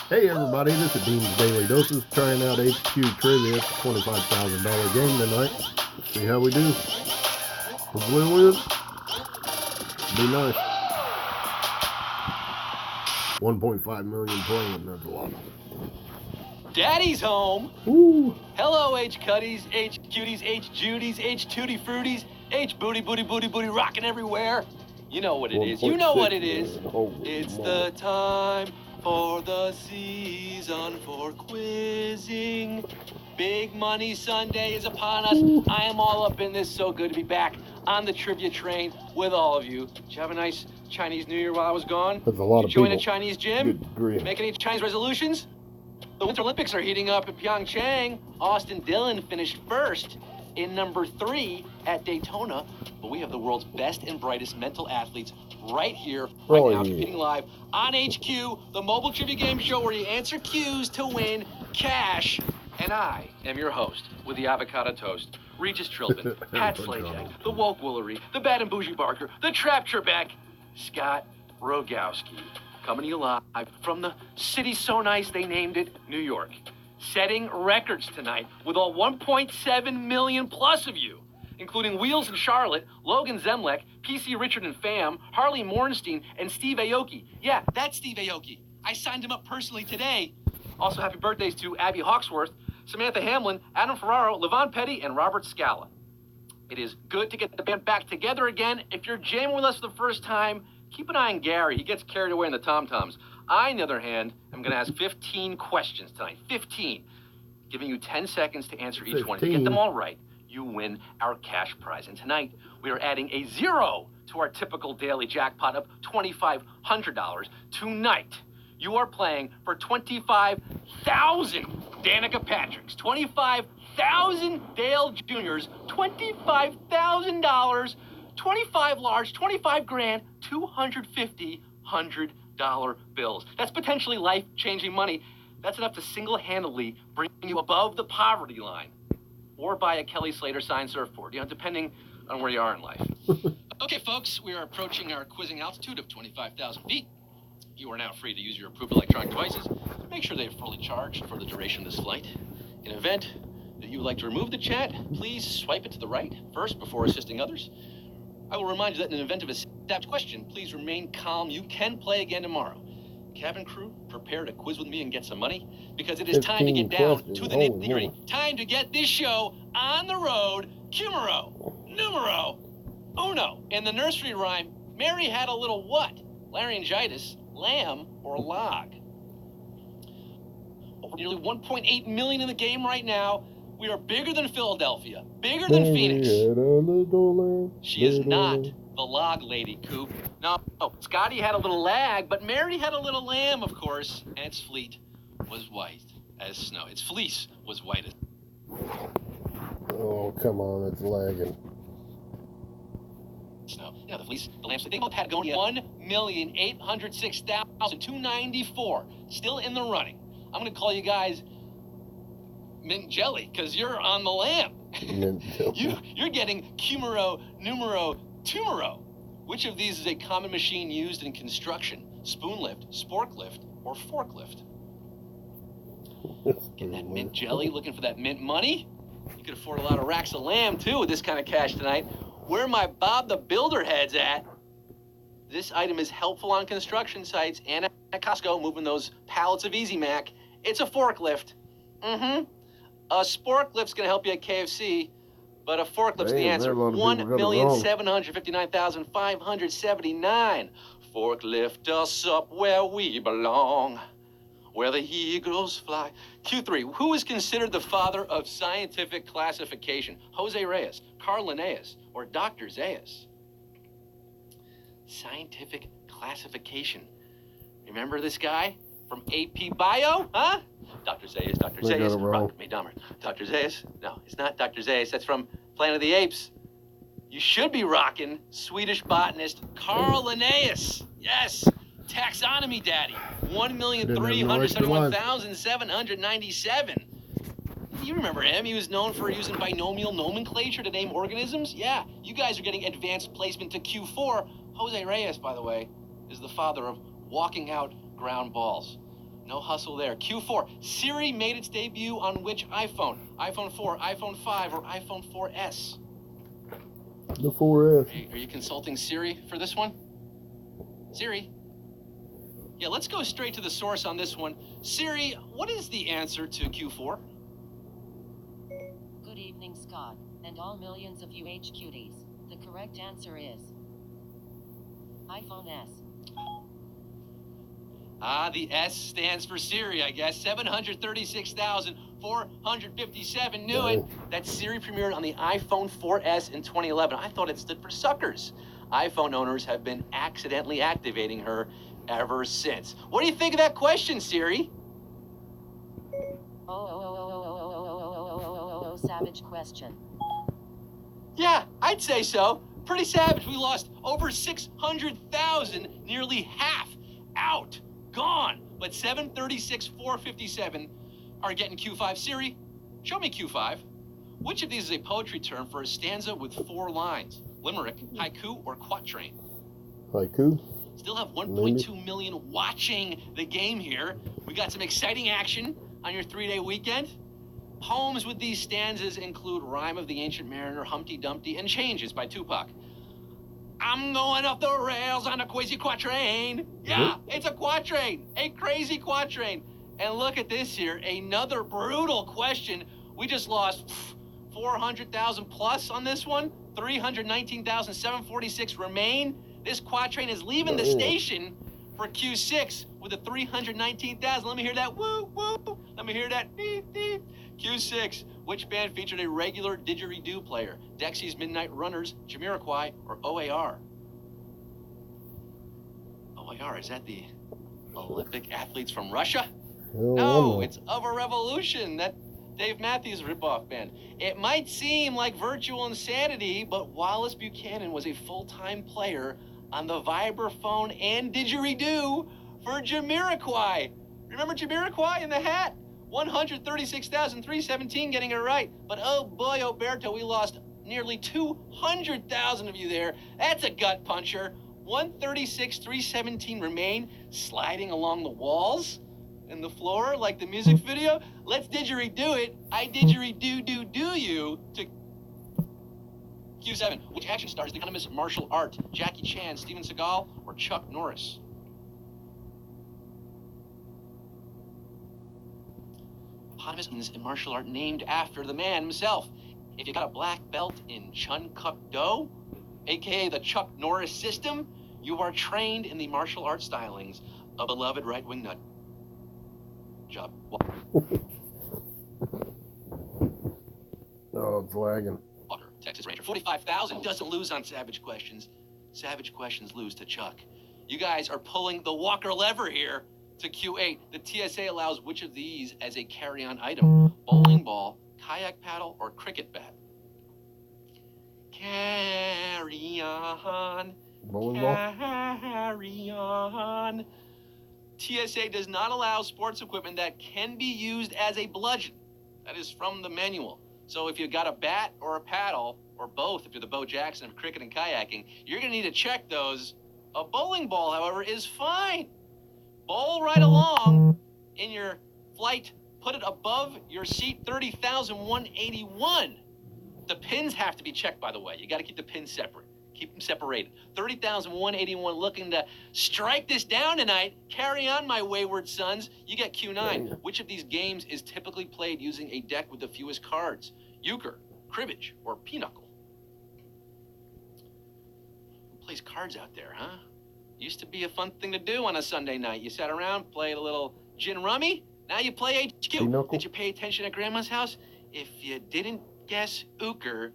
Hey everybody, this is Dean's Daily Doses, trying out HQ Trivia. It's a $25,000 game tonight. Let's see how we do. Hopefully we'll win. Be nice. 1.5 million playing, that's a lot. Daddy's home. Ooh. Hello, H Cuddies, H Cuties, H Judies, H Tutti Fruities, H Booty Booty Booty Booty rocking everywhere. You know what it is. You know what it is. It's the time for the season for quizzing. Big Money Sunday is upon us. Ooh. I am all up in this. So good to be back on the trivia train with all of you. Did you have a nice Chinese New Year while I was gone? That's a lot Did of you join people. a Chinese gym? Good grief. Make any Chinese resolutions? The Winter Olympics are heating up in Pyeongchang. Austin Dillon finished first in number 3 at Daytona. But we have the world's best and brightest mental athletes right here, right now, competing live on HQ, the mobile trivia game show where you answer cues to win cash. And I am your host with the avocado toast, Regis Trilbin, Pat Slajak, the Woke Woolery, the Bad and Bougie Barker, the Trap Trebek, Scott Rogowski. Coming to you live from the city so nice they named it New York. Setting records tonight with all 1.7 million plus of you, including Wheels in Charlotte, Logan Zemlek, PC Richard and Fam, Harley Mornstein, and Steve Aoki. Yeah, that's Steve Aoki. I signed him up personally today. Also, happy birthdays to Abby Hawksworth, Samantha Hamlin, Adam Ferraro, Levon Petty, and Robert Scala. It is good to get the band back together again. If you're jamming with us for the first time, keep an eye on Gary. He gets carried away in the tom-toms. I, on the other hand, am going to ask 15 questions tonight. 15. Giving you 10 seconds to answer each 15. one. If you get them all right, you win our cash prize. And tonight, we are adding a 0 to our typical daily jackpot of $2,500. Tonight, you are playing for 25,000 Danica Patricks, 25,000 Dale Juniors, $25,000, 25 large, 25 grand, $250 $100 bills. That's potentially life-changing money. That's enough to single-handedly bring you above the poverty line or buy a Kelly Slater signed surfboard, depending on where you are in life. Okay, folks, we are approaching our quizzing altitude of 25,000 feet. You are now free to use your approved electronic devices. Make sure they are fully charged for the duration of this flight. In the event that you would like to remove the chat, please swipe it to the right first before assisting others. I will remind you that in the event of a stabbed question, please remain calm. You can play again tomorrow. Cabin crew, prepare to quiz with me and get some money, because it is time to get down to the nitty-gritty. Time to get this show on the road. Numero uno. In the nursery rhyme, Mary had a little what? Laryngitis, lamb, or log? Over nearly 1.8 million in the game right now. We are bigger than Philadelphia, bigger than Phoenix. She is not the log lady, Coop. No, Scotty had a little lag, but Mary had a little lamb, of course, and its fleet was white as snow. Its fleece was white as... Oh, come on, it's lagging. Snow. The fleece, the lambs, they both had going 1,806,294. Still in the running. I'm going to call you guys mint jelly, because you're on the lamb. You're getting numero tumero. Which of these is a common machine used in construction? Spoon lift, spork lift, or forklift? Getting that mint jelly, looking for that mint money? You could afford a lot of racks of lamb, too, with this kind of cash tonight. Where my Bob the Builder head's at? This item is helpful on construction sites and at Costco, moving those pallets of Easy Mac. It's a forklift. A spork lift's going to help you at KFC, but a forklift's the answer. 1,759,579. Forklift us up where we belong, where the eagles fly. Q3, who is considered the father of scientific classification? Jose Reyes, Carl Linnaeus, or Dr. Zayas? Scientific classification. Remember this guy from AP Bio, huh? Dr. Zayas, Rock Me Dumber. Dr. Zayas? No, it's not Dr. Zayas. That's from Planet of the Apes. You should be rocking Swedish botanist Carl Linnaeus. Yes, taxonomy daddy. 1,371,797. You remember him. He was known for using binomial nomenclature to name organisms. Yeah, you guys are getting advanced placement to Q4. Jose Reyes, by the way, is the father of walking out ground balls. No hustle there. Q4. Siri made its debut on which iPhone? iPhone 4, iPhone 5, or iPhone 4S? The 4S. Are you consulting Siri for this one? Siri? Yeah, let's go straight to the source on this one. Siri, what is the answer to Q4? Good evening, Scott, and all millions of UH cuties. The correct answer is iPhone S. The S stands for Siri, I guess. 736,457. Knew it. That Siri premiered on the iPhone 4S in 2011. I thought it stood for suckers. iPhone owners have been accidentally activating her ever since. What do you think of that question, Siri? Savage question. Yeah, I'd say so. Pretty savage. We lost over 600,000, nearly half out. Gone. But 736,457 are getting Q5. Siri, show me Q5. Which of these is a poetry term for a stanza with 4 lines? Limerick, haiku, or quatrain? Haiku. Still have 1.2 million watching the game here. We got some exciting action on your 3-day weekend. Poems with these stanzas include Rhyme of the Ancient Mariner, Humpty Dumpty, and Changes by Tupac. I'm going off the rails on a crazy quatrain. Yeah, it's a quatrain, a crazy quatrain. And look at this here, another brutal question. We just lost 400,000 plus on this one. 319,746 remain. This quatrain is leaving the station for Q6 with a 319,000. Let me hear that woo woo. Let me hear that beep beep. Q6, which band featured a regular didgeridoo player? Dexy's Midnight Runners, Jamiroquai, or OAR? OAR, is that the Olympic athletes from Russia? No, it's Of a Revolution, that Dave Matthews ripoff band. It might seem like virtual insanity, but Wallace Buchanan was a full-time player on the vibraphone and didgeridoo for Jamiroquai. Remember Jamiroquai in the hat? 136,317 getting it right. But oh boy, Oberto, we lost nearly 200,000 of you there. That's a gut puncher. 136,317 remain, sliding along the walls and the floor like the music video. Let's didgeridoo it. I didgeridoo you to Q7. Which action stars the economist martial art? Jackie Chan, Steven Seagal, or Chuck Norris? Eponymous means a martial art named after the man himself. If you got a black belt in Chun Kuk Do, aka the Chuck Norris system, you are trained in the martial art stylings of beloved right-wing nut job. Oh, it's lagging. Walker, Texas Ranger. 45,000 doesn't lose on Savage Questions. Savage Questions lose to Chuck. You guys are pulling the Walker lever here to Q8. The TSA allows which of these as a carry-on item? Bowling ball, kayak paddle, or cricket bat? Carry on. Bowling ball. Carry on. TSA does not allow sports equipment that can be used as a bludgeon. That is from the manual. So if you got a bat or a paddle, or both, if you're the Bo Jackson of cricket and kayaking, you're gonna need to check those. A bowling ball, however, is fine. Bowl right along in your flight. Put it above your seat, 30,181. The pins have to be checked, by the way. You gotta keep the pins separate. Keep them separated. 30,181 looking to strike this down tonight. Carry on, my wayward sons. You get Q9. Which of these games is typically played using a deck with the fewest cards? Euchre, cribbage, or pinochle? Who plays cards out there, huh? Used to be a fun thing to do on a Sunday night. You sat around, played a little gin rummy. Now you play HQ. Pinochle. Did you pay attention at Grandma's house? If you didn't guess Euchre,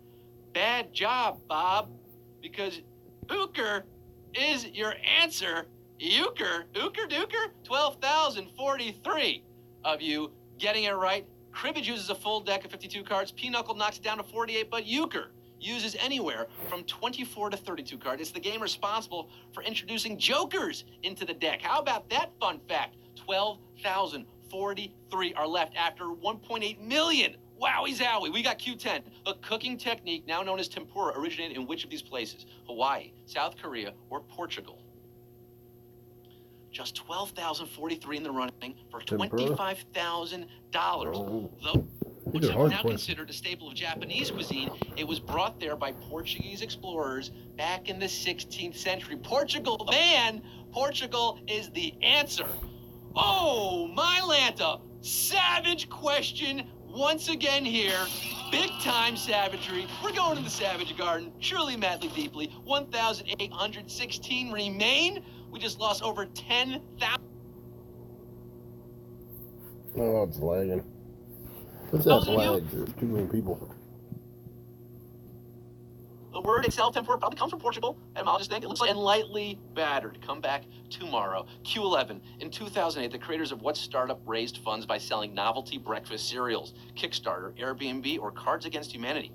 bad job, Bob. Because Euchre is your answer. Euchre, Duker, 12,043 of you getting it right. Cribbage uses a full deck of 52 cards. Pinochle knocks it down to 48, but Euchre uses anywhere from 24 to 32 cards. It's the game responsible for introducing jokers into the deck. How about that fun fact? 12,043 are left after 1.8 million. Wowie zowie, we got Q10. The cooking technique, now known as tempura, originated in which of these places? Hawaii, South Korea, or Portugal? just $12,043 in the running for Tempura? $25,000. Oh. Though These which are is hard now questions. considered a staple of Japanese cuisine, it was brought there by Portuguese explorers back in the 16th century. Portugal, man! Portugal is the answer. Oh, my Lanta! Savage question once again here. Big time savagery. We're going to the Savage Garden. Truly, madly, deeply. 1,816 remain. We just lost over 10,000. Oh, it's lagging. What's that Those of you- lag? There's too many people. The word itself, tempura, probably comes from Portugal. Etymologists think it looks like and lightly battered. Come back tomorrow. Q11. In 2008, the creators of what startup raised funds by selling novelty breakfast cereals? Kickstarter, Airbnb, or Cards Against Humanity?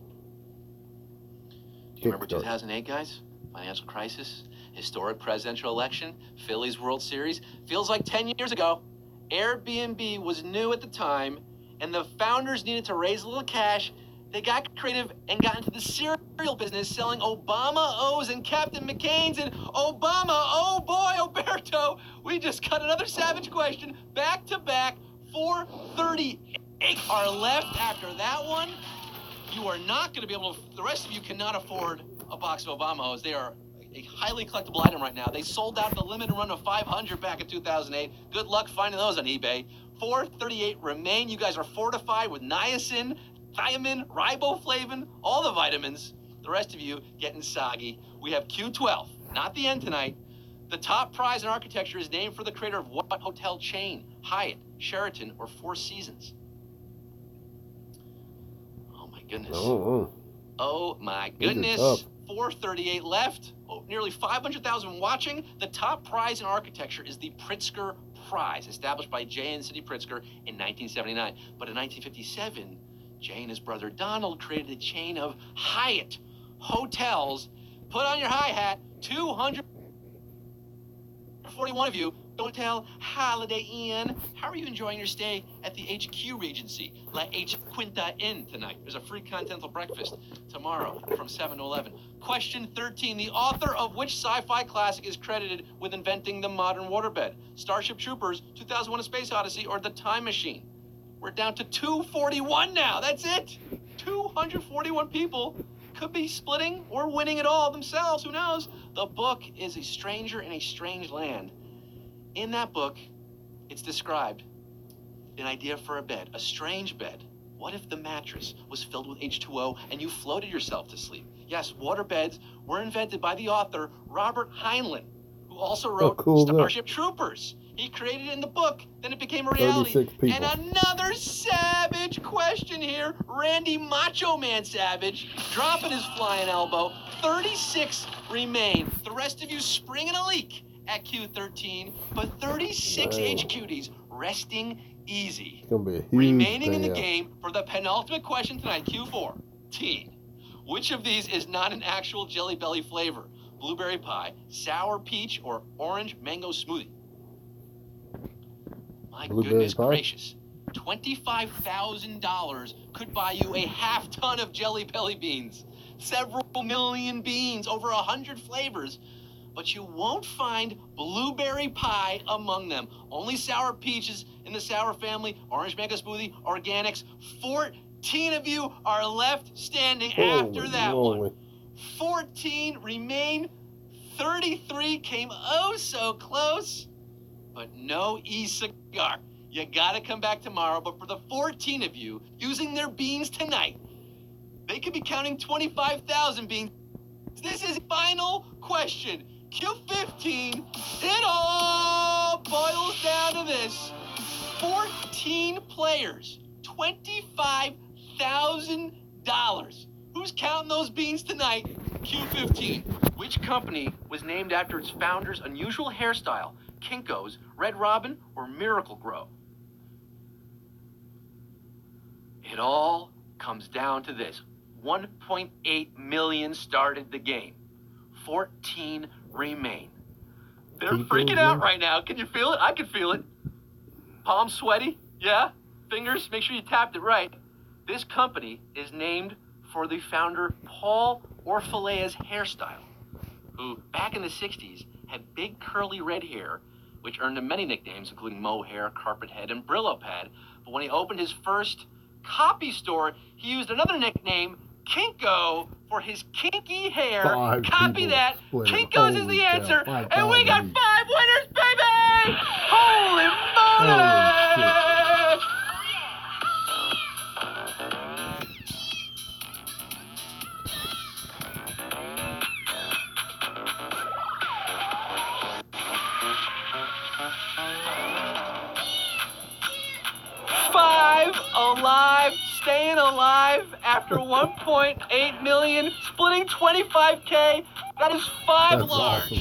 Do you remember 2008, guys? Financial crisis, historic presidential election, Phillies World Series. Feels like 10 years ago. Airbnb was new at the time, and the founders needed to raise a little cash. They got creative and got into the cereal business, selling Obama O's and Captain McCain's. And Obama, oh boy, Alberto, we just got another savage question. Back to back, 438 are left after that one. You are not going to be able to, the rest of you cannot afford a box of Obama O's. They are a highly collectible item right now. They sold out the limited run of 500 back in 2008. Good luck finding those on eBay. 438 remain. You guys are fortified with niacin, thiamine, riboflavin, all the vitamins. The rest of you getting soggy. We have Q12, not the end tonight. The top prize in architecture is named for the creator of what hotel chain? Hyatt, Sheraton, or Four Seasons? Oh my goodness. Oh my goodness. 438 left. Oh, nearly 500,000 watching. The top prize in architecture is the Pritzker Prize, established by Jay and Sidney Pritzker in 1979. But in 1957, Jay and his brother Donald created a chain of Hyatt hotels. Put on your hi-hat, 241 of you. Hotel Holiday Inn. How are you enjoying your stay at the HQ Regency? La H Quinta Inn tonight. There's a free continental breakfast tomorrow from 7 to 11. Question 13. The author of which sci-fi classic is credited with inventing the modern waterbed? Starship Troopers, 2001: A Space Odyssey, or The Time Machine? We're down to 241 now. That's it. 241 people could be splitting or winning it all themselves. Who knows? The book is A Stranger in a Strange Land. In that book, it's described an idea for a bed, a strange bed. What if the mattress was filled with H2O and you floated yourself to sleep? Yes, water beds were invented by the author Robert Heinlein, who also wrote Starship Troopers. He created it in the book, then it became a reality. And another savage question here. Randy Macho Man Savage dropping his flying elbow. 36 remain. The rest of you springing a leak at Q13, but 36 HQDs resting easy. It's gonna be a huge remaining in the game for the penultimate question tonight, Q14. Which of these is not an actual Jelly Belly flavor? Blueberry pie, sour peach, or orange mango smoothie? My goodness gracious. $25,000 could buy you a half ton of Jelly Belly beans. Several million beans, over 100 flavors. But you won't find blueberry pie among them. Only sour peaches in the sour family, orange mango smoothie, organics. 14 of you are left standing after that one. 14 remain. 33 came oh so close, but no e-cigar. You gotta come back tomorrow, but for the 14 of you using their beans tonight, they could be counting 25,000 beans. This is final question. Q15, it all boils down to this. 14 players, $25,000. Who's counting those beans tonight? Q15. Which company was named after its founder's unusual hairstyle? Kinko's, Red Robin, or Miracle Grow? It all comes down to this. 1.8 million started the game. 14 remain. They're freaking out right now. Can you feel it? I can feel it. Palms sweaty? Yeah? Fingers? Make sure you tapped it right. This company is named for the founder Paul Orfilea's hairstyle, who back in the 60s had big curly red hair, which earned him many nicknames, including Mohair, Carpet Head, and Brillo Pad. But when he opened his first copy store, he used another nickname, Kinko, for his kinky hair. Five Copy people that. split it. Kinko's is Holy the cow. answer. 5,000 And we got each. 5 winners, baby! Holy moly! Holy Five alive, staying alive after 1.8 million, splitting 25K. That is 5 That's large. awesome.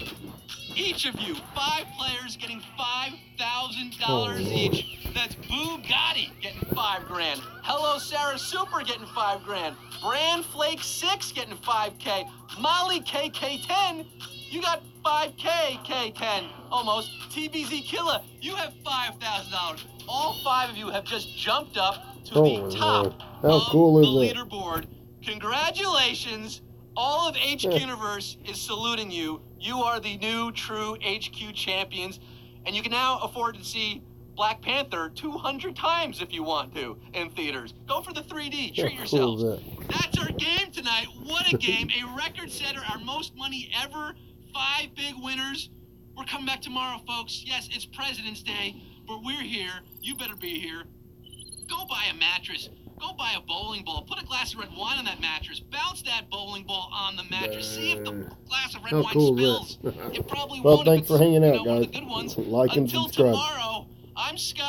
Each of you, 5 players getting $5,000 Oh, each. That's Boo Gotti getting 5 grand. Hello Sarah Super getting 5 grand. Bran Flake 6 getting 5K. Molly KK10, you got 5K K10 almost. TBZ Killer, you have $5,000. All 5 of you have just jumped up to Oh, the top Lord. How of cool the is that? leaderboard. Congratulations. All of HQ Universe is saluting you. You are the new true HQ champions, and you can now afford to see Black Panther 200 times if you want to in theaters. Go for the 3D. Treat How cool yourselves. is that? That's our game tonight. What a game. A record setter, our most money ever. 5 big winners. We're coming back tomorrow, folks. Yes, it's President's Day, but we're here. You better be here. Go buy a mattress. Go buy a bowling ball. Put a glass of red wine on that mattress. Bounce that bowling ball on the mattress. See if the glass of red How wine cool spills. is that? It probably Well, won't if thanks for it's, hanging out, one of guys. the good ones. Like and Until subscribe. tomorrow, I'm Scott.